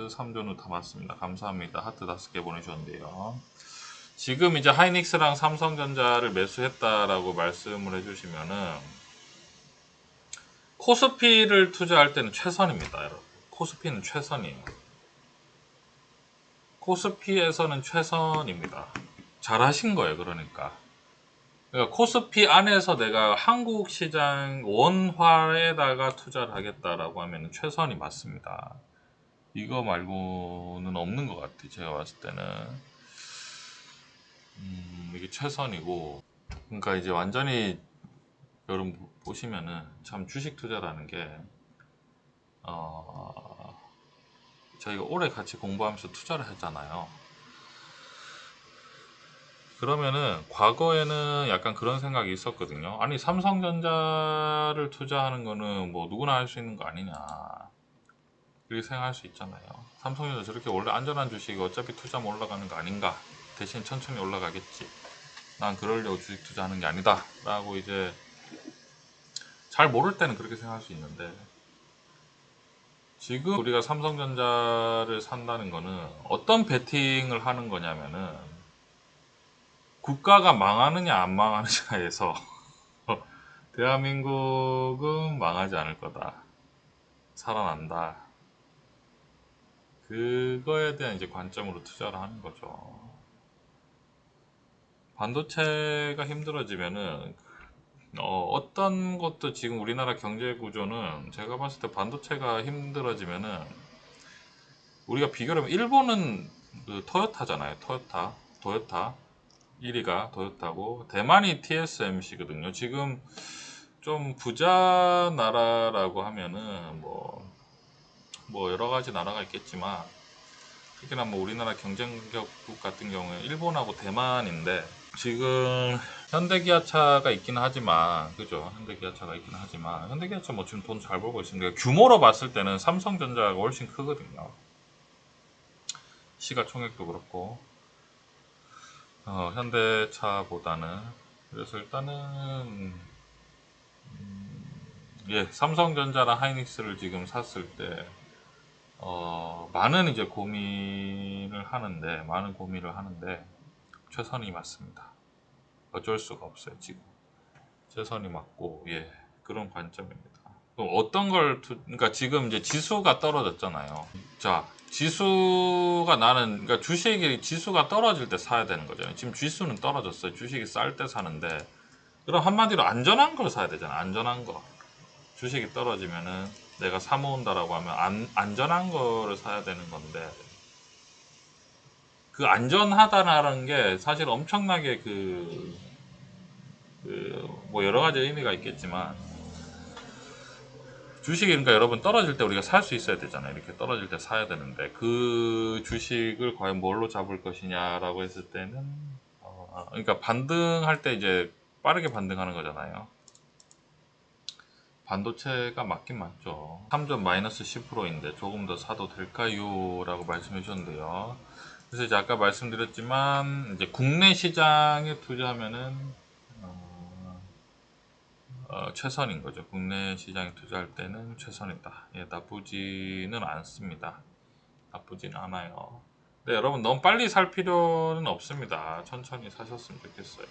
하트 3존 다 맞습니다. 감사합니다. 하트 5개 보내주셨는데요. 지금 이제 하이닉스랑 삼성전자를 매수했다라고 말씀을 해주시면은 코스피를 투자할 때는 최선입니다, 여러분. 코스피는 최선이에요. 코스피에서는 최선입니다. 잘하신 거예요, 그러니까. 코스피 안에서 내가 한국 시장 원화에다가 투자를 하겠다라고 하면 최선이 맞습니다. 이거 말고는 없는 것 같아요. 제가 봤을 때는 이게 최선이고, 그러니까 이제 완전히 여러분 보시면은 참 주식 투자라는 게 저희가 오래 같이 공부하면서 투자를 했잖아요. 그러면은 과거에는 약간 그런 생각이 있었거든요. 아니, 삼성전자를 투자하는 거는 뭐 누구나 할 수 있는 거 아니냐, 그렇게 생각할 수 있잖아요. 삼성전자 저렇게 원래 안전한 주식이 어차피 투자하면 올라가는 거 아닌가, 대신 천천히 올라가겠지, 난 그러려고 주식 투자하는 게 아니다 라고 이제 잘 모를 때는 그렇게 생각할 수 있는데, 지금 우리가 삼성전자를 산다는 거는 어떤 베팅을 하는 거냐면은 국가가 망하느냐 안 망하느냐에서 대한민국은 망하지 않을 거다, 살아난다, 그거에 대한 이제 관점으로 투자를 하는 거죠. 반도체가 힘들어지면은 어떤 것도 지금 우리나라 경제 구조는 제가 봤을 때 반도체가 힘들어지면은 우리가 비교를 하면 일본은 그 토요타잖아요. 토요타 1위가 토요타고 대만이 TSMC거든요. 지금 좀 부자 나라라고 하면은 뭐 여러 가지 나라가 있겠지만, 특히나 뭐 우리나라 경쟁력국 같은 경우에 일본하고 대만인데, 지금 현대기아차가 있기는 하지만, 그죠? 현대기아차가 있기는 하지만 현대기아차 뭐 지금 돈 잘 벌고 있습니다. 규모로 봤을 때는 삼성전자가 훨씬 크거든요. 시가총액도 그렇고 현대차보다는. 그래서 일단은 삼성전자랑 하이닉스를 지금 샀을 때 많은 이제 많은 고민을 하는데 최선이 맞습니다. 어쩔 수가 없어요. 지금 최선이 맞고, 그런 관점입니다. 그럼 어떤 그러니까 지금 이제 지수가 떨어졌잖아요. 자, 그러니까 주식이 지수가 떨어질 때 사야 되는 거잖아요. 지금 지수는 떨어졌어요. 주식이 쌀 때 사는데, 그럼 한마디로 안전한 걸 사야 되잖아. 안전한 거. 주식이 떨어지면은 내가 사 모은다라고 하면 안전한 거를 사야 되는 건데, 그 안전하다라는 게 사실 엄청나게 뭐 여러 가지 의미가 있겠지만, 주식이 그러니까 여러분 떨어질 때 우리가 살 수 있어야 되잖아요. 이렇게 떨어질 때 사야 되는데, 그 주식을 과연 뭘로 잡을 것이냐라고 했을 때는 그러니까 반등할 때 이제 빠르게 반등하는 거잖아요. 반도체가 맞긴 맞죠. 3점 마이너스 10%인데 조금 더 사도 될까요? 라고 말씀해 주셨는데요. 그래서 이제 아까 말씀드렸지만 이제 국내 시장에 투자하면은 최선인 거죠. 국내 시장에 투자할 때는 최선이다. 나쁘지는 않습니다. 나쁘지는 않아요. 근데 여러분 너무 빨리 살 필요는 없습니다. 천천히 사셨으면 좋겠어요.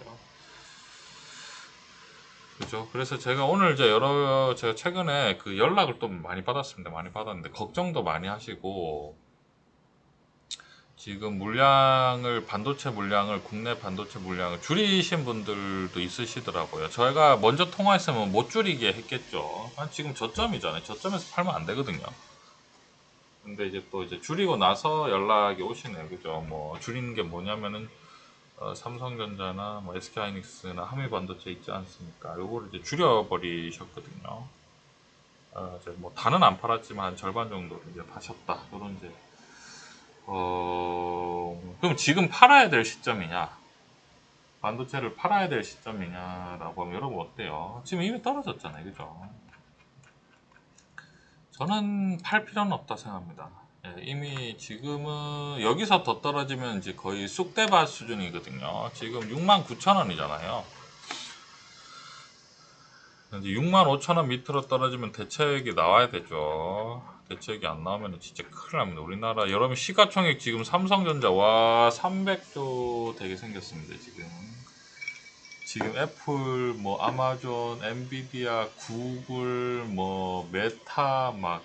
그죠? 그래서 제가 오늘 제가 최근에 그 연락을 또 많이 받았습니다. 많이 받았는데 걱정도 많이 하시고, 지금 국내 반도체 물량을 줄이신 분들도 있으시더라고요. 저희가 먼저 통화했으면 못 줄이게 했겠죠. 지금 저점이잖아요. 저점에서 팔면 안 되거든요. 근데 이제 또 줄이고 나서 연락이 오시네요. 그죠? 뭐 줄이는 게 뭐냐면은 삼성전자나 뭐 SK하이닉스나 한미반도체 있지 않습니까? 요거를 이제 줄여버리셨거든요. 이제 뭐 다는 안 팔았지만 한 절반 정도를 이제 파셨다. 그런 이제 그럼 지금 팔아야 될 시점이냐? 반도체를 팔아야 될 시점이냐라고 하면 여러분 어때요? 지금 이미 떨어졌잖아요. 그죠? 저는 팔 필요는 없다 생각합니다. 이미 지금은 여기서 더 떨어지면 이제 거의 쑥대밭 수준이거든요. 지금 69,000원이잖아요. 이제 65,000원 밑으로 떨어지면 대책이 나와야 되죠. 대책이 안 나오면 진짜 큰일 납니다. 우리나라 여러분 시가총액 지금 삼성전자 와 300조 되게 생겼습니다. 지금 애플 뭐 아마존 엔비디아 구글 뭐 메타 막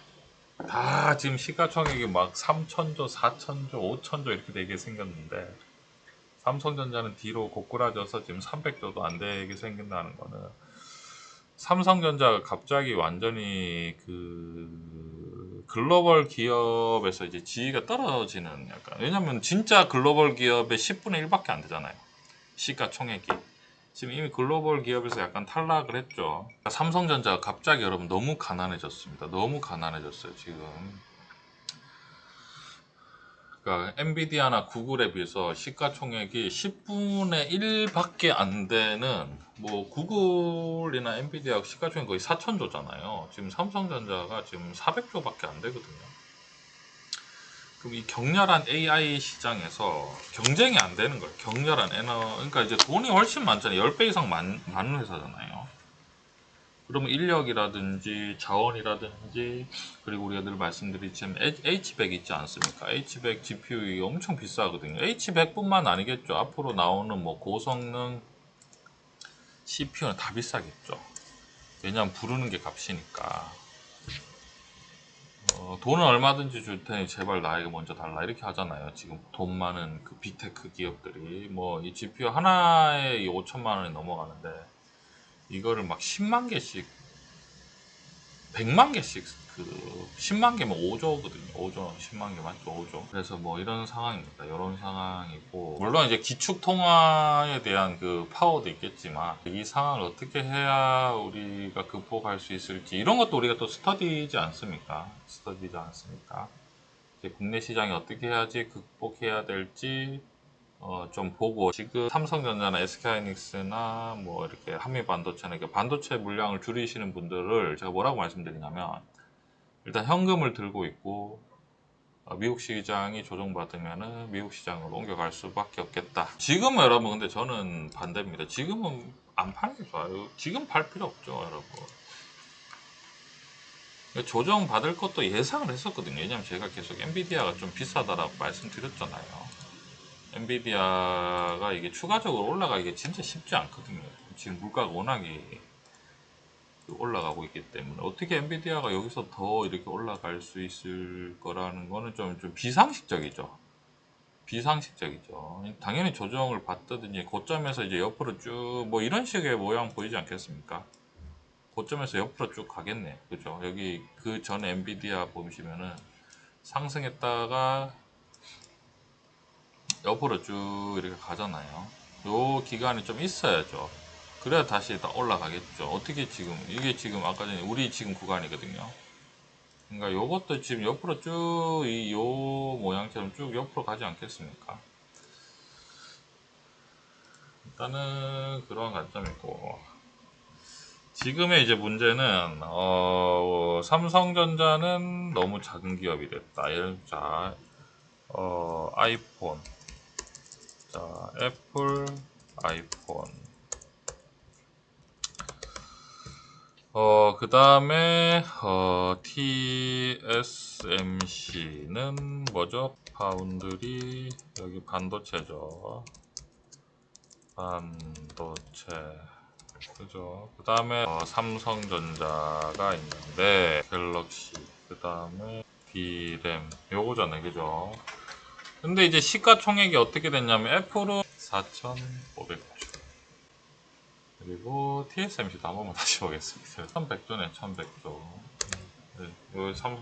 다 지금 시가총액이 막 3천조 4천조 5천조 이렇게 되게 생겼는데 삼성전자는 뒤로 고꾸라져서 지금 300조도 안 되게 생긴다는 거는 삼성전자가 갑자기 완전히 그 글로벌 기업에서 이제 지위가 떨어지는 약간, 왜냐면 진짜 글로벌 기업의 10분의 1밖에 안 되잖아요. 시가총액이. 지금 이미 글로벌 기업에서 약간 탈락을 했죠. 삼성전자가 갑자기 여러분 너무 가난해졌습니다. 너무 가난해졌어요, 지금. 그러니까 엔비디아나 구글에 비해서 시가총액이 10분의 1밖에 안 되는, 뭐 구글이나 엔비디아 시가총액 거의 4천조잖아요. 지금 삼성전자가 지금 400조밖에 안 되거든요. 그럼 이 격렬한 AI 시장에서 경쟁이 안 되는 거예요. 격렬한 그러니까 이제 돈이 훨씬 많잖아요. 10배 이상 많은 회사잖아요. 그러면 인력이라든지 자원이라든지, 그리고 우리가 늘 말씀드린 지금 H100 있지 않습니까? H100 GPU 엄청 비싸거든요. H100뿐만 아니겠죠. 앞으로 나오는 뭐 고성능 CPU는 다 비싸겠죠. 왜냐면 부르는 게 값이니까. 돈은 얼마든지 줄 테니 제발 나에게 먼저 달라 이렇게 하잖아요. 지금 돈 많은 그 빅테크 기업들이 뭐 이 GPU 하나에 5천만 원이 넘어가는데 이거를 막 10만 개씩 100만 개씩, 그 10만 개면 5조거든요. 5조, 10만 개 맞죠? 5조. 그래서 뭐 이런 상황입니다. 이런 상황이고, 물론 이제 기축 통화에 대한 그 파워도 있겠지만 이 상황을 어떻게 해야 우리가 극복할 수 있을지, 이런 것도 우리가 또 스터디지 않습니까? 스터디지 않습니까? 이제 국내 시장이 어떻게 해야지 극복해야 될지 좀 보고, 지금 삼성전자나 SK하이닉스나 뭐 이렇게 한미반도체나 이렇게 반도체 물량을 줄이시는 분들을 제가 뭐라고 말씀드리냐면, 일단 현금을 들고 있고 미국 시장이 조정받으면은 미국 시장으로 옮겨갈 수밖에 없겠다. 지금은 여러분 근데 저는 반대입니다. 지금은 안 파는 게 좋아요. 지금 팔 필요 없죠, 여러분. 조정 받을 것도 예상을 했었거든요. 왜냐면 제가 계속 엔비디아가 좀 비싸다라고 말씀드렸잖아요. 엔비디아가 이게 추가적으로 올라가기가 진짜 쉽지 않거든요. 지금 물가가 워낙에 올라가고 있기 때문에 어떻게 엔비디아가 여기서 더 이렇게 올라갈 수 있을 거라는 거는 좀 비상식적이죠. 비상식적이죠. 당연히 조정을 받든지 고점에서 이제 옆으로 쭉 뭐 이런 식의 모양 보이지 않겠습니까? 고점에서 옆으로 쭉 가겠네. 그죠? 여기 그 전 엔비디아 보시면은 상승했다가 옆으로 쭉 이렇게 가잖아요. 요 기간이 좀 있어야죠. 그래야 다시 다 올라가겠죠. 어떻게 지금, 이게 지금 아까 전에 우리 지금 구간이거든요. 그러니까 요것도 지금 옆으로 쭉, 요 모양처럼 쭉 옆으로 가지 않겠습니까? 일단은 그런 관점이 있고. 지금의 이제 문제는, 삼성전자는 너무 작은 기업이 됐다. 자, 아이폰. 자, 애플, 아이폰. 그 다음에, TSMC는 뭐죠? 파운드리, 여기 반도체죠. 반도체. 그죠? 그 다음에, 삼성전자가 있는데, 갤럭시. 그 다음에, D램. 요거잖아요. 그죠? 근데 이제 시가총액이 어떻게 됐냐면, 애플은 4,500조. 그리고 TSMC도 한 번만 다시 보겠습니다. 1100조네, 1100조. 네,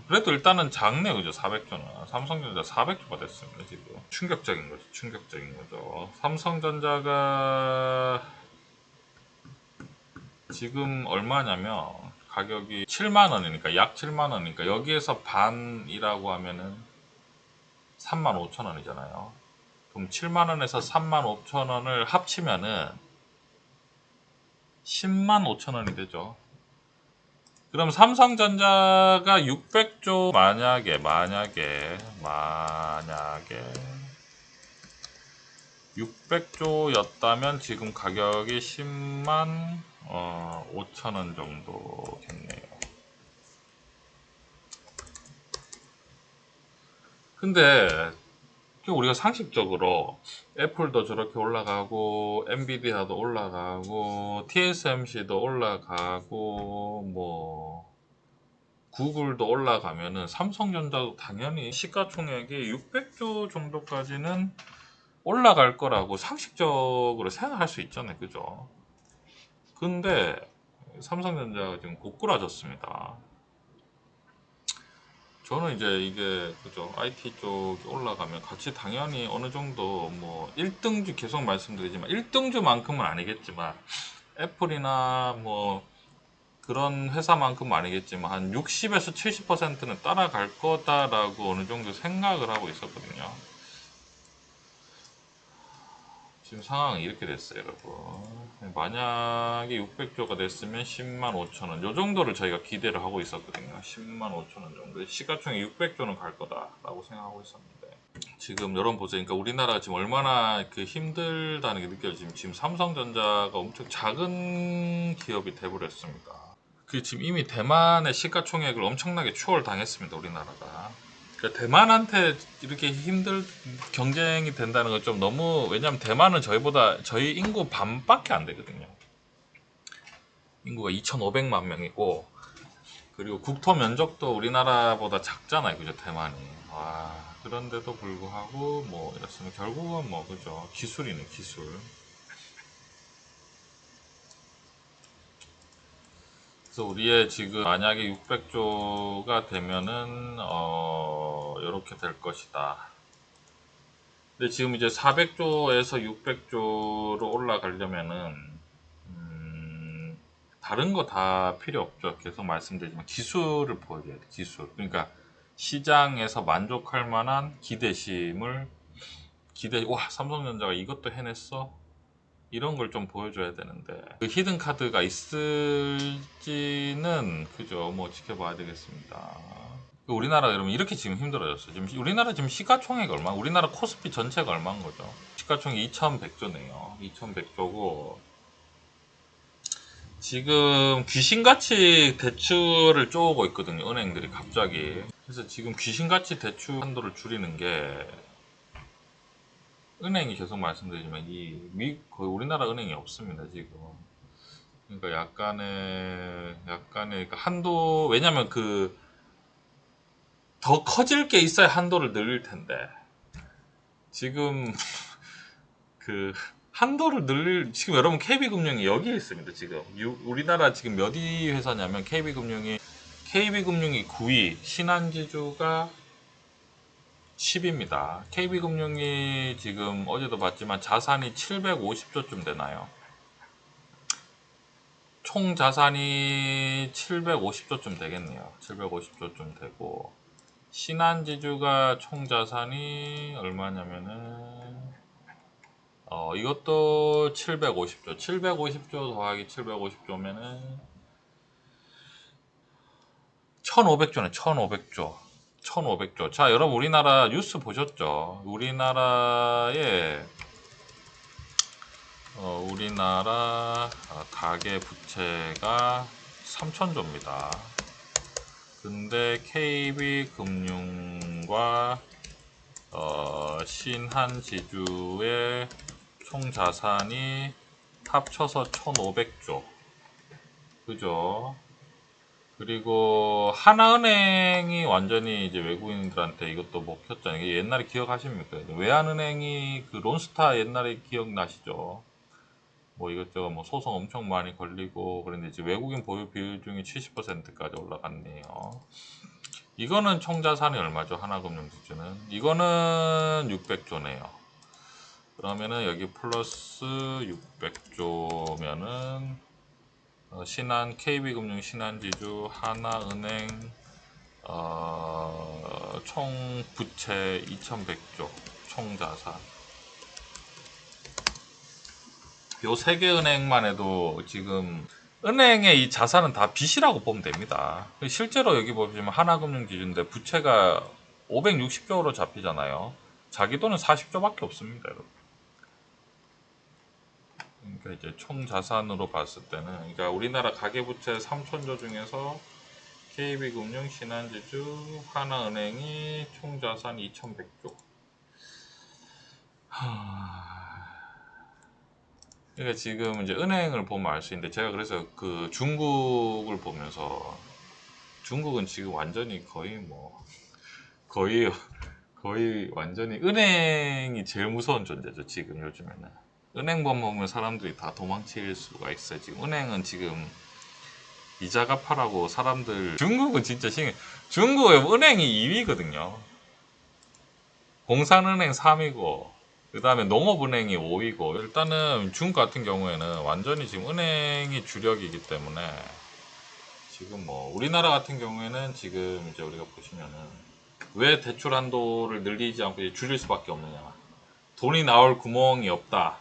그래도 일단은 작네, 그죠? 400조는. 삼성전자 400조가 됐습니다, 지금. 충격적인 거죠, 충격적인 거죠. 삼성전자가 지금 얼마냐면, 가격이 7만원이니까, 약 7만원이니까, 여기에서 반이라고 하면은 35,000원이잖아요. 그럼 7만원에서 35,000원을 합치면은 10만 5천원이 되죠. 그럼 삼성전자가 600조, 만약에 600조였다면 지금 가격이 10만 5,000원 정도겠네요. 근데 우리가 상식적으로 애플도 저렇게 올라가고 엔비디아도 올라가고 TSMC도 올라가고 뭐 구글도 올라가면은 삼성전자도 당연히 시가총액이 600조 정도까지는 올라갈 거라고 상식적으로 생각할 수 있잖아요. 그죠? 근데 삼성전자가 지금 고꾸라졌습니다. 저는 이제 이게 그죠, IT 쪽이 올라가면 같이 당연히 어느 정도 뭐 1등주, 계속 말씀드리지만 1등주만큼은 아니겠지만 애플이나 뭐 그런 회사만큼은 아니겠지만 한 60에서 70%는 따라갈 거다라고 어느 정도 생각을 하고 있었거든요. 지금 상황이 이렇게 됐어요, 여러분. 만약에 600조가 됐으면 10만 5천 원, 요 정도를 저희가 기대를 하고 있었거든요. 10만 5천 원 정도. 시가총액 600조는 갈 거다라고 생각하고 있었는데, 지금 여러분 보세요. 그러니까 우리나라가 지금 얼마나 그 힘들다는 게 느껴지면 지금 삼성전자가 엄청 작은 기업이 돼버렸습니다. 그 지금 이미 대만의 시가총액을 엄청나게 추월당했습니다, 우리나라가. 그러니까 대만한테 이렇게 힘들 경쟁이 된다는 건 좀 너무, 왜냐면 대만은 저희 인구 반밖에 안 되거든요. 인구가 2,500만 명이고, 그리고 국토 면적도 우리나라보다 작잖아요, 그죠, 대만이. 와, 그런데도 불구하고 뭐 이랬으면 결국은 뭐 그죠, 기술이네, 기술. 그래서 우리의 지금 만약에 600조가 되면은 이렇게 될 것이다. 근데 지금 이제 400조에서 600조로 올라가려면은 다른 거 다 필요 없죠. 계속 말씀드리지만 기술을 보여줘야 돼. 기술. 그러니까 시장에서 만족할 만한 와, 삼성전자가 이것도 해냈어. 이런 걸 좀 보여줘야 되는데 그 히든 카드가 있을지는 그죠, 뭐 지켜봐야 되겠습니다. 우리나라 여러분 이렇게 지금 힘들어졌어요. 지금 우리나라 지금 시가총액 얼마? 우리나라 코스피 전체가 얼마인 거죠? 시가총액 2,100조네요. 2,100조고 지금 귀신같이 대출을 쪼고 있거든요. 은행들이 갑자기. 그래서 지금 귀신같이 대출 한도를 줄이는 게, 은행이 계속 말씀드리지만 거의 우리나라 은행이 없습니다 지금. 그러니까 약간의 그 한도, 왜냐면 그 더 커질 게 있어야 한도를 늘릴 텐데 지금 그 한도를 늘릴, 지금 여러분 KB금융이 여기에 있습니다. 지금 우리나라 지금 몇 위 회사냐면 KB금융이 9위, 신한지주가 10위입니다. KB금융이 지금 어제도 봤지만 자산이 750조쯤 되나요? 총 자산이 750조쯤 되겠네요. 750조쯤 되고, 신한지주가 총 자산이 얼마냐면은 이것도 750조. 750조 더하기 750조면은 1500조네. 1500조. 1500조. 자, 여러분 우리나라 뉴스 보셨죠? 우리나라 가계 부채가 3000조입니다. 근데 KB금융과 신한지주의 총 자산이 합쳐서 1500조. 그죠? 그리고 하나은행이 완전히 이제 외국인들한테 이것도 먹혔잖아요. 이게 옛날에 기억하십니까? 외환은행이 그 론스타 옛날에 기억나시죠? 뭐 이것저것 뭐 소송 엄청 많이 걸리고 그런데 이제 외국인 보유 비중이 70%까지 올라갔네요. 이거는 총 자산이 얼마죠? 하나금융 기준은. 이거는 600조네요. 그러면은 여기 플러스 600조면은 KB금융, 신한지주, 하나은행 총 부채 2100조, 총 자산. 요 세 개 은행만 해도 지금 은행의 이 자산은 다 빚이라고 보면 됩니다. 실제로 여기 보시면 하나금융 기준인데 부채가 560조로 잡히잖아요. 자기 돈은 40조밖에 없습니다, 여러분. 그러니까 이제 총 자산으로 봤을 때는, 그러니까 우리나라 가계부채 3천조 중에서 KB금융, 신한지주, 하나은행이 총 자산 2,100조. 그러니까 지금 이제 은행을 보면 알 수 있는데, 제가 그래서 그 중국을 보면서, 중국은 지금 완전히 거의 뭐 거의 거의 완전히 은행이 제일 무서운 존재죠 지금 요즘에는. 은행범 보면 사람들이 다 도망칠 수가 있어요. 지금 은행은 지금 이자 갚아라고 사람들. 중국은 진짜 중국의 은행이 2위거든요. 공산은행 3위고, 그 다음에 농업은행이 5위고. 일단은 중국 같은 경우에는 완전히 지금 은행이 주력이기 때문에, 지금 뭐 우리나라 같은 경우에는 지금 이제 우리가 보시면은 왜 대출 한도를 늘리지 않고 이제 줄일 수밖에 없느냐. 돈이 나올 구멍이 없다.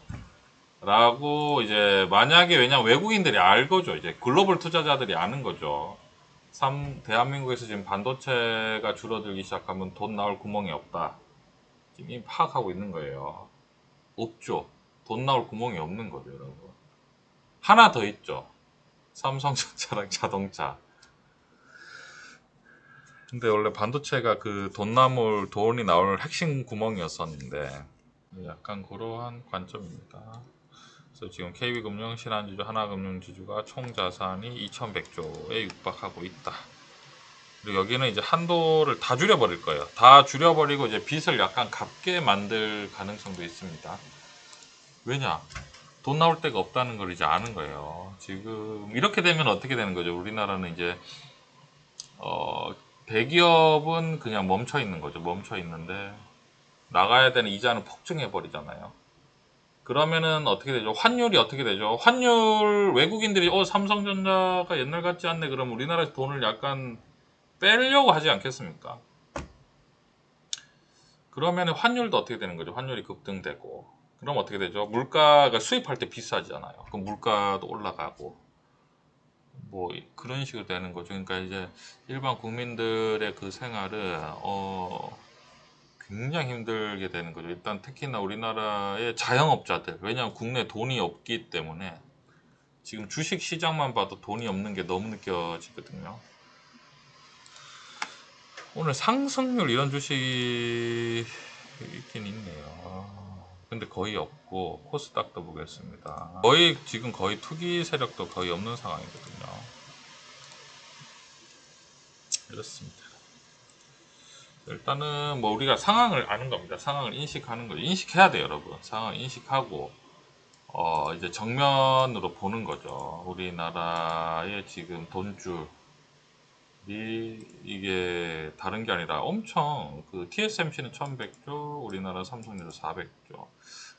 라고 이제 만약에, 왜냐면 외국인들이 알거죠. 이제 글로벌 투자자들이 아는 거죠. 대한민국에서 지금 반도체가 줄어들기 시작하면 돈 나올 구멍이 없다. 지금 이미 파악하고 있는 거예요. 없죠. 돈 나올 구멍이 없는 거죠, 여러분. 하나 더 있죠. 삼성전자랑 자동차. 근데 원래 반도체가 그 돈이 나올 핵심 구멍이었었는데, 약간 그러한 관점입니다. 그래서 지금 KB금융, 신한지주, 하나금융지주가 총 자산이 2,100조에 육박하고 있다. 그리고 여기는 이제 한도를 다 줄여버릴 거예요. 다 줄여버리고 이제 빚을 약간 갚게 만들 가능성도 있습니다. 왜냐? 돈 나올 데가 없다는 걸 이제 아는 거예요. 지금 이렇게 되면 어떻게 되는 거죠? 우리나라는 이제 대기업은 그냥 멈춰 있는 거죠. 멈춰 있는데 나가야 되는 이자는 폭증해 버리잖아요. 그러면은 어떻게 되죠? 환율이 어떻게 되죠? 환율, 외국인들이 삼성전자가 옛날 같지 않네. 그럼 우리나라에서 돈을 약간 빼려고 하지 않겠습니까? 그러면 환율도 어떻게 되는 거죠? 환율이 급등되고, 그럼 어떻게 되죠? 물가가 수입할 때 비싸지잖아요. 그럼 물가도 올라가고, 뭐 그런 식으로 되는 거죠. 그러니까 이제 일반 국민들의 그 생활은 굉장히 힘들게 되는 거죠. 일단 특히나 우리나라의 자영업자들, 왜냐하면 국내 돈이 없기 때문에 지금 주식 시장만 봐도 돈이 없는 게 너무 느껴지거든요. 오늘 상승률 이런 주식이 있긴 있네요. 근데 거의 없고, 코스닥도 보겠습니다. 지금 거의 투기 세력도 거의 없는 상황이거든요. 이렇습니다. 일단은 뭐 우리가 상황을 아는 겁니다. 상황을 인식하는 거죠. 인식해야 돼요, 여러분. 상황 인식하고 이제 정면으로 보는 거죠. 우리나라의 지금 돈줄이 이게 다른 게 아니라 엄청, 그 TSMC는 1100조, 우리나라 삼성전자 400조.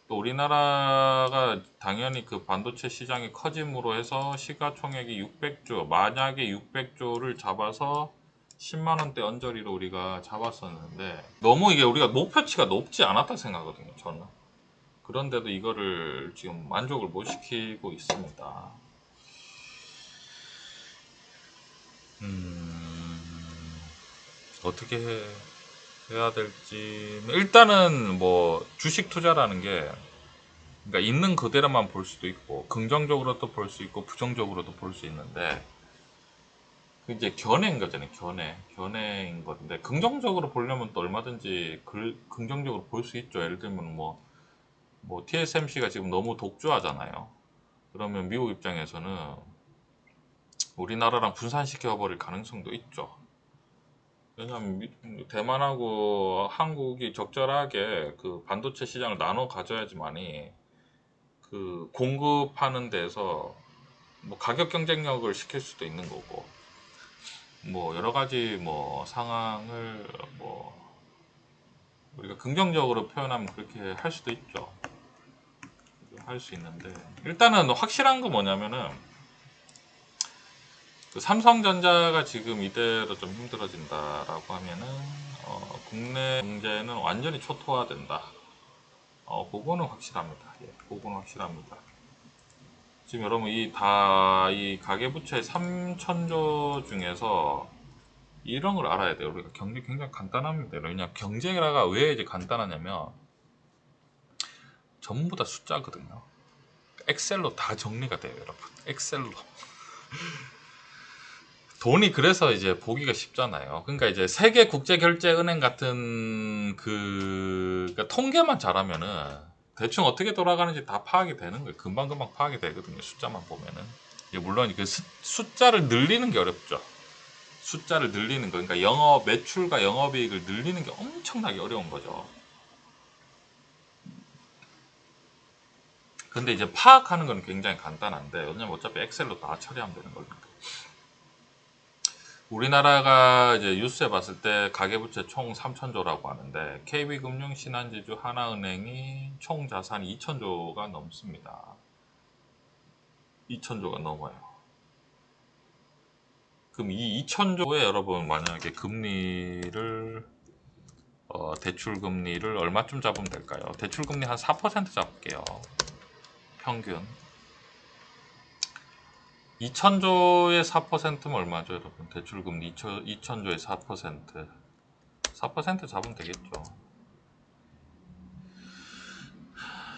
또 우리나라가 당연히 그 반도체 시장이 커짐으로 해서 시가총액이 600조, 만약에 600조를 잡아서 10만 원대 언저리로 우리가 잡았었는데, 너무 이게 우리가 목표치가 높지 않았다 생각하거든요, 저는. 그런데도 이거를 지금 만족을 못 시키고 있습니다. 어떻게 해야 될지. 일단은 뭐 주식 투자라는 게, 그러니까 있는 그대로만 볼 수도 있고 긍정적으로도 볼 수 있고 부정적으로도 볼 수 있는데, 그 이제 견해인 거잖아요. 견해인 건데, 긍정적으로 보려면 또 얼마든지 긍정적으로 볼 수 있죠. 예를 들면 뭐 TSMC가 지금 너무 독주하잖아요. 그러면 미국 입장에서는 우리나라랑 분산시켜 버릴 가능성도 있죠. 왜냐하면 대만하고 한국이 적절하게 그 반도체 시장을 나눠 가져야지만이 그 공급하는 데서 뭐 가격 경쟁력을 시킬 수도 있는 거고, 뭐 여러 가지 뭐 상황을 뭐 우리가 긍정적으로 표현하면 그렇게 할 수도 있죠. 할 수 있는데, 일단은 확실한 거 뭐냐면은 그 삼성전자가 지금 이대로 좀 힘들어진다라고 하면은 국내 경제는 완전히 초토화된다. 그거는 확실합니다. 예, 그거는 확실합니다. 지금 여러분 이 가계부채 3천조 중에서 이런 걸 알아야 돼요. 우리가 경제 굉장히 간단합니다. 왜냐 경제가 왜 이제 간단하냐면 전부 다 숫자거든요. 엑셀로 다 정리가 돼요, 여러분. 엑셀로. 돈이 그래서 이제 보기가 쉽잖아요. 그러니까 이제 세계 국제 결제 은행 같은 그러니까 통계만 잘하면은 대충 어떻게 돌아가는지 다 파악이 되는 거예요. 금방금방 파악이 되거든요. 숫자만 보면은. 물론 그 숫자를 늘리는 게 어렵죠. 숫자를 늘리는 거, 그러니까 영업 매출과 영업이익을 늘리는 게 엄청나게 어려운 거죠. 근데 이제 파악하는 건 굉장히 간단한데, 왜냐면 어차피 엑셀로 다 처리하면 되는 거니까. 우리나라가 이제 뉴스에 봤을 때 가계부채 총 3천조라고 하는데, KB금융, 신한지주, 하나은행이 총 자산이 2천조가 넘습니다. 2천조가 넘어요. 그럼 이 2천조에 여러분 만약에 금리를 대출 금리를 얼마쯤 잡으면 될까요? 대출 금리 한 4% 잡을게요. 평균. 2천조의 4%면 얼마죠, 여러분? 대출 금리 2천조의 4%. 4% 잡으면 되겠죠.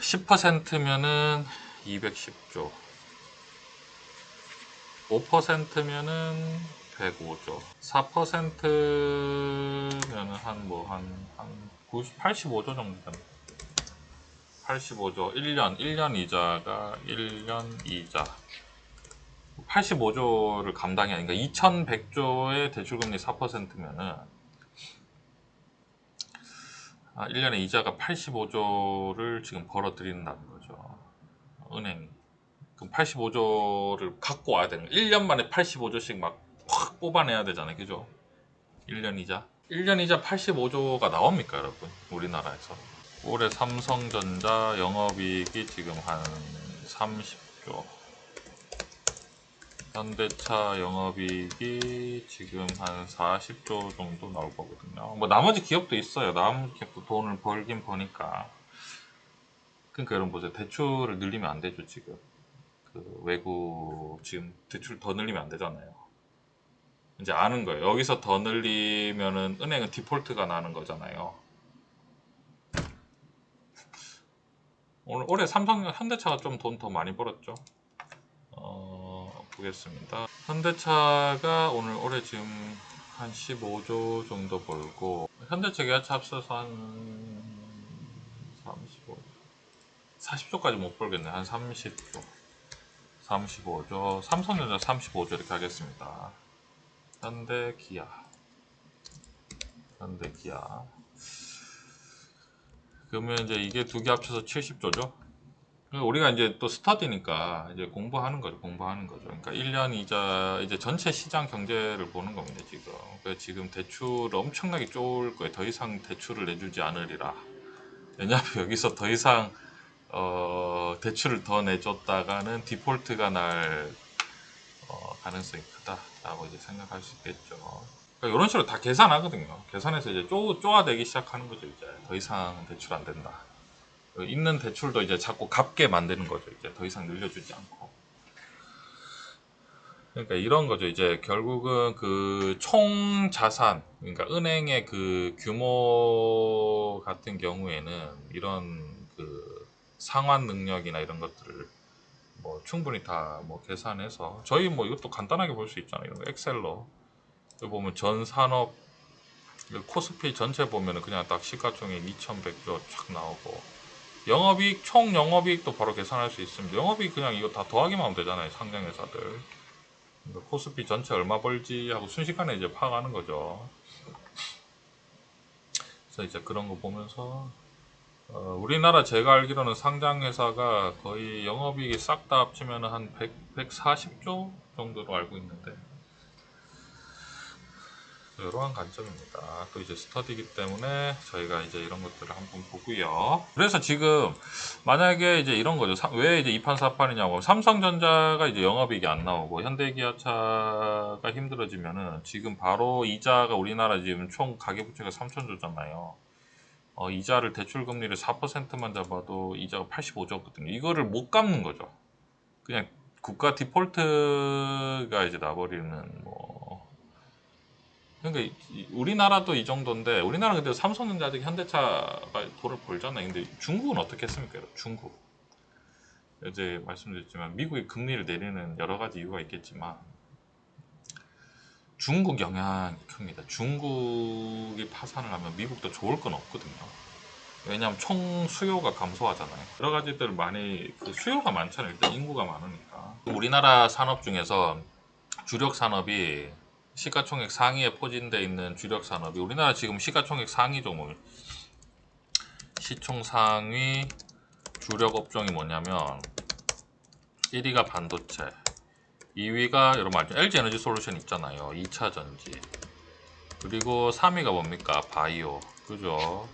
10%면은 210조. 5%면은 105조. 4%면은 한 85조 정도 됩니다. 85조. 1년 이자가 1년 이자. 85조를 감당해야 하니까 2100조의 대출금리 4%면은 1년에 이자가 85조를 지금 벌어들인다는 거죠. 은행이. 그럼 85조를 갖고 와야 되는 거예요. 1년 만에 85조씩 막 확 뽑아내야 되잖아요. 그죠? 1년 이자. 1년 이자 85조가 나옵니까, 여러분? 우리나라에서. 올해 삼성전자 영업이익이 지금 한 30조. 현대차 영업이익이 지금 한 40조 정도 나올 거거든요. 뭐 나머지 기업도 있어요. 나머지 기업도 돈을 벌긴 버니까. 그러니까 여러분 보세요. 대출을 늘리면 안 되죠, 지금. 그 외국 지금 대출 더 늘리면 안 되잖아요. 이제 아는 거예요. 여기서 더 늘리면은 은행은 디폴트가 나는 거잖아요. 올해 삼성 현대차가 좀 돈 더 많이 벌었죠. 보겠습니다. 현대차가 올해 지금 한 15조 정도 벌고, 현대차 기아차 합쳐서 한 35, 40조까지 못 벌겠네. 한 30조, 35조, 삼성전자 35조 이렇게 하겠습니다. 현대 기아. 그러면 이제 이게 두 개 합쳐서 70조죠. 우리가 이제 또 스터디니까 이제 공부하는 거죠. 그러니까 1년 이자 이제 전체 시장 경제를 보는 겁니다, 지금. 그래서 지금 대출 엄청나게 쪼을 거예요. 더 이상 대출을 내주지 않으리라. 왜냐하면 여기서 더 이상 대출을 더 내줬다가는 디폴트가 날 가능성이 크다라고 이제 생각할 수 있겠죠. 그러니까 이런 식으로 다 계산하거든요. 계산해서 이제 쪼아대기 시작하는 거죠. 이제 더 이상 대출 안 된다. 있는 대출도 이제 자꾸 갚게 만드는 거죠. 이제 더 이상 늘려주지 않고. 그러니까 이런 거죠. 이제 결국은 그 총 자산, 그러니까 은행의 그 규모 같은 경우에는 이런 그 상환 능력이나 이런 것들을 뭐 충분히 다 뭐 계산해서 저희 뭐 이것도 간단하게 볼 수 있잖아요. 이런 거 엑셀로. 여기 보면 전 산업 코스피 전체 보면은 그냥 딱 시가총액 2100조 쫙 나오고 영업이익, 총 영업이익도 바로 계산할 수 있습니다. 영업이익 그냥 이거 다 더하기만 하면 되잖아요. 상장회사들. 그러니까 코스피 전체 얼마 벌지 하고 순식간에 이제 파악하는 거죠. 그래서 이제 그런 거 보면서 우리나라 제가 알기로는 상장회사가 거의 영업이익이 싹 다 합치면 한 140조 정도로 알고 있는데 이러한 관점입니다. 또 이제 스터디이기 때문에 저희가 이제 이런 것들을 한번 보고요. 그래서 지금 만약에 이제 이런 거죠. 왜 이제 2판 4판이냐고. 삼성전자가 이제 영업이익이 안 나오고 현대기아차가 힘들어지면은 지금 바로 이자가 우리나라 지금 총 가계부채가 3천조잖아요. 이자를 대출 금리를 4%만 잡아도 이자가 85조거든요. 이거를 못 갚는 거죠. 그냥 국가 디폴트가 이제 나버리는 뭐. 그러니까 우리나라도 이 정도인데 우리나라 근데 삼성전자 아직 현대차가 돈을 벌잖아요. 근데 중국은 어떻게 했습니까? 중국 이제 말씀드렸지만 미국이 금리를 내리는 여러 가지 이유가 있겠지만 중국 영향이 큽니다. 중국이 파산을 하면 미국도 좋을 건 없거든요. 왜냐하면 총 수요가 감소하잖아요. 여러 가지들 많이 그 수요가 많잖아요. 일단 인구가 많으니까. 우리나라 산업 중에서 주력 산업이 시가총액 상위에 포진되어 있는 주력 산업이 우리나라 지금 시가총액 상위 종목 시총 상위 주력 업종이 뭐냐면 1위가 반도체, 2위가 여러분 알죠? LG 에너지 솔루션 있잖아요. 2차 전지. 그리고 3위가 뭡니까? 바이오. 그죠?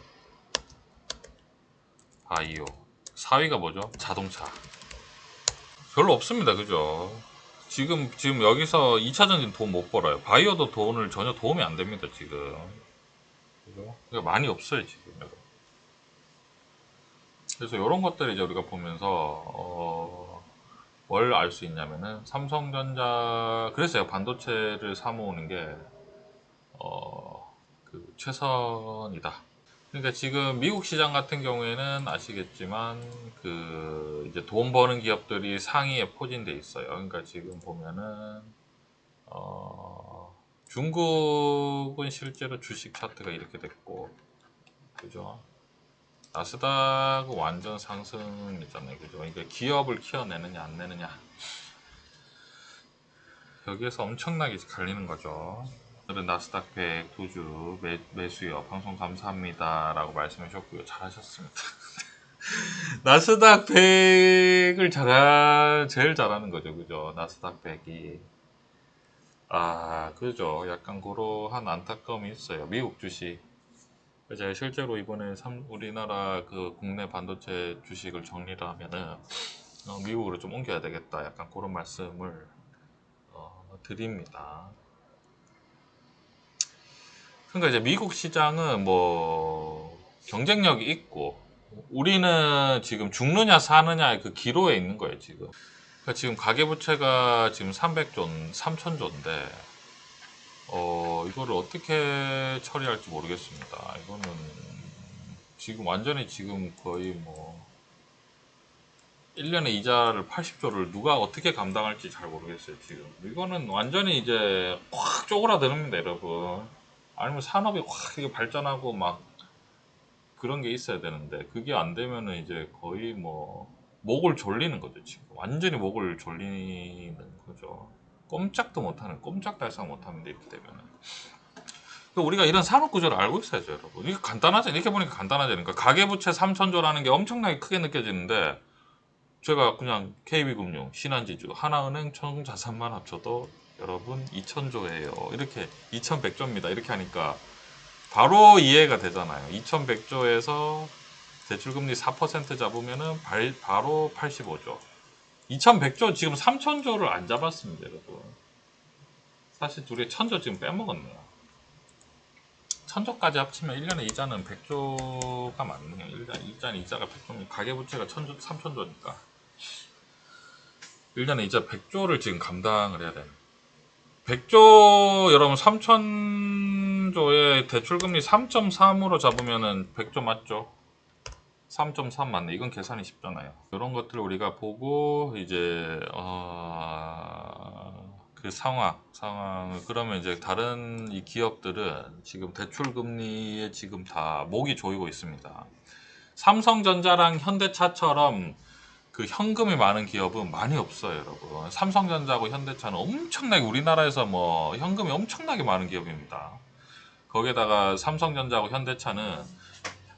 바이오. 4위가 뭐죠? 자동차. 별로 없습니다. 그죠? 지금 여기서 2차 전지는 돈 못 벌어요. 바이오도 돈을 전혀 도움이 안 됩니다. 지금. 그죠? 그러니까 많이 없어요. 지금. 그래서 이런 것들을 이제 우리가 보면서 뭘 알 수 있냐면은 삼성전자 그래서 반도체를 사모으는 게 그 최선이다. 그러니까 지금 미국 시장 같은 경우에는 아시겠지만 그 이제 돈 버는 기업들이 상위에 포진돼 있어요. 그러니까 지금 보면은 중국은 실제로 주식 차트가 이렇게 됐고, 그죠? 나스닥은 완전 상승이잖아요. 그죠? 그러니까 기업을 키워내느냐 안 내느냐 여기에서 엄청나게 갈리는 거죠. 오늘은 나스닥 100 도주 매수요. 방송 감사합니다 라고 말씀해 주셨고요. 잘하셨습니다. 나스닥 100을 제일 잘하는 거죠. 그죠? 나스닥 100이 그죠? 약간 그러한 안타까움이 있어요. 미국 주식. 제가 실제로 이번에 우리나라 그 국내 반도체 주식을 정리를 하면은 미국으로 좀 옮겨야 되겠다. 약간 그런 말씀을 드립니다. 그러니까 이제 미국 시장은 뭐 경쟁력이 있고 우리는 지금 죽느냐 사느냐의 그 기로에 있는 거예요. 지금. 그러니까 지금 가계부채가 지금 300조, 3천조인데 이거를 어떻게 처리할지 모르겠습니다. 이거는 지금 완전히 지금 거의 뭐 1년에 이자를 80조를 누가 어떻게 감당할지 잘 모르겠어요. 지금 이거는 완전히 이제 확 쪼그라드는데 여러분. 아니면 산업이 확 이게 발전하고 막 그런 게 있어야 되는데 그게 안 되면은 이제 거의 뭐 목을 졸리는 거죠. 지금 완전히 목을 졸리는 거죠. 꼼짝도 못하는, 꼼짝달싹 못합니다. 이렇게 되면은. 우리가 이런 산업 구조를 알고 있어야죠, 여러분. 이게 간단하죠. 이렇게 보니까 간단하죠. 그러니까 가계부채 3천조라는 게 엄청나게 크게 느껴지는데 제가 그냥 KB금융, 신한지주, 하나은행 총 자산만 합쳐도 여러분 2천조예요. 이렇게 2100조입니다. 이렇게 하니까 바로 이해가 되잖아요. 2100조에서 대출금리 4% 잡으면은 바로 85조. 2100조 지금 3000조를 안 잡았습니다, 여러분. 사실 둘이 1000조 지금 빼먹었네요. 1000조까지 합치면 1년에 이자는 100조가 맞네요. 일단 이자가 100조면 가계부채가 3000조니까 1년에 이자 100조를 지금 감당을 해야 돼요. 100조 여러분 3000조에 대출금리 3.3으로 잡으면은 100조 맞죠? 3.3 맞네. 이건 계산이 쉽잖아요. 이런 것들을 우리가 보고 이제 그 상황을 그러면 이제 다른 이 기업들은 지금 대출 금리에 지금 다 목이 조이고 있습니다. 삼성전자랑 현대차처럼 그 현금이 많은 기업은 많이 없어요, 여러분. 삼성전자하고 현대차는 엄청나게 우리나라에서 뭐 현금이 엄청나게 많은 기업입니다. 거기에다가 삼성전자하고 현대차는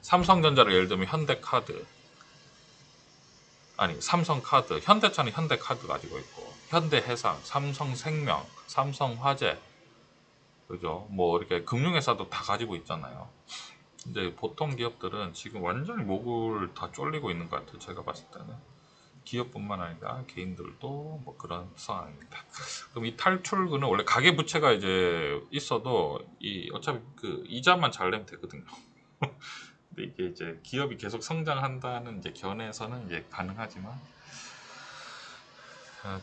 삼성전자를 예를 들면 현대카드, 아니 삼성카드, 현대차는 현대카드 가지고 있고 현대해상, 삼성생명, 삼성화재, 그죠? 뭐 이렇게 금융회사도 다 가지고 있잖아요. 근데 보통 기업들은 지금 완전히 목을 다 졸리고 있는 것 같아요. 제가 봤을 때는 기업뿐만 아니라 개인들도 뭐 그런 상황입니다. 그럼 이 탈출구는 원래 가계부채가 이제 있어도 어차피 그 이자만 잘 내면 되거든요. 근데 이게 이제 기업이 계속 성장한다는 이제 견해에서는 이제 가능하지만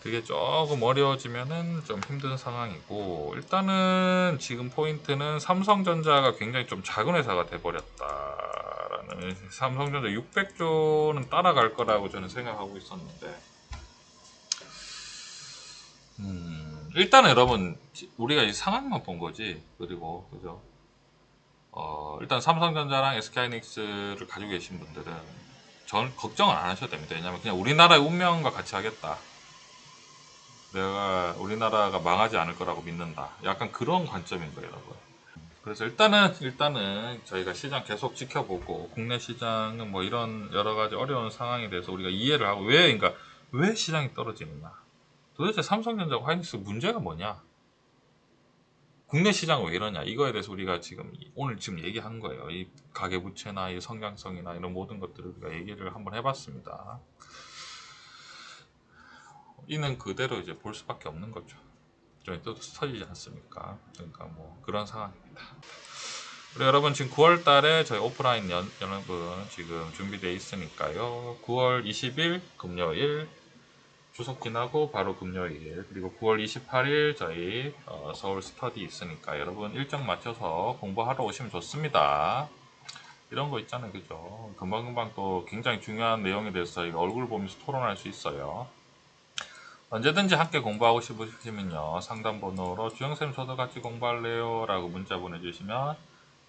그게 조금 어려워지면은 좀 힘든 상황이고 일단은 지금 포인트는 삼성전자가 굉장히 좀 작은 회사가 돼버렸다라는 삼성전자 600조는 따라갈 거라고 저는 생각하고 있었는데, 일단은 여러분 우리가 이 상황만 본 거지. 그리고 그죠? 일단 삼성전자랑 SK하이닉스를 가지고 계신 분들은 전 걱정을 안 하셔도 됩니다. 왜냐면 그냥 우리나라의 운명과 같이 하겠다. 내가 우리나라가 망하지 않을 거라고 믿는다. 약간 그런 관점인 거예요, 여러분. 그래서 일단은 저희가 시장 계속 지켜보고, 국내 시장은 뭐 이런 여러 가지 어려운 상황에 대해서 우리가 이해를 하고, 그러니까 왜 시장이 떨어지느냐, 도대체 삼성전자와 하이닉스 문제가 뭐냐, 국내 시장은 왜 이러냐, 이거에 대해서 우리가 오늘 얘기한 거예요. 이 가계부채나 이 성장성이나 이런 모든 것들을 우리가 얘기를 한번 해봤습니다. 이는 그대로 이제 볼 수밖에 없는 거죠. 좀 또 터지지 않습니까? 그러니까 뭐 그런 상황입니다. 그리고 여러분 지금 9월 달에 저희 오프라인 연합은 지금 준비되어 있으니까요. 9월 20일 금요일 추석 지나고 바로 금요일, 그리고 9월 28일 저희 서울 스터디 있으니까 여러분 일정 맞춰서 공부하러 오시면 좋습니다. 이런 거 있잖아요, 그죠? 금방금방 또 굉장히 중요한 내용에 대해서 저희가 얼굴 보면서 토론할 수 있어요. 언제든지 함께 공부하고 싶으시면요, 상담번호로 주영쌤 저도 같이 공부할래요 라고 문자 보내주시면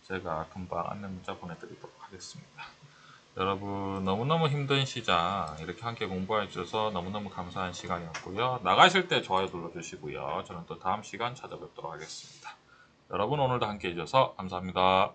제가 금방 안내 문자 보내드리도록 하겠습니다. 여러분 너무너무 힘든 시장 이렇게 함께 공부해 주셔서 너무너무 감사한 시간이었고요. 나가실 때 좋아요 눌러주시고요. 저는 또 다음 시간 찾아뵙도록 하겠습니다. 여러분 오늘도 함께 해주셔서 감사합니다.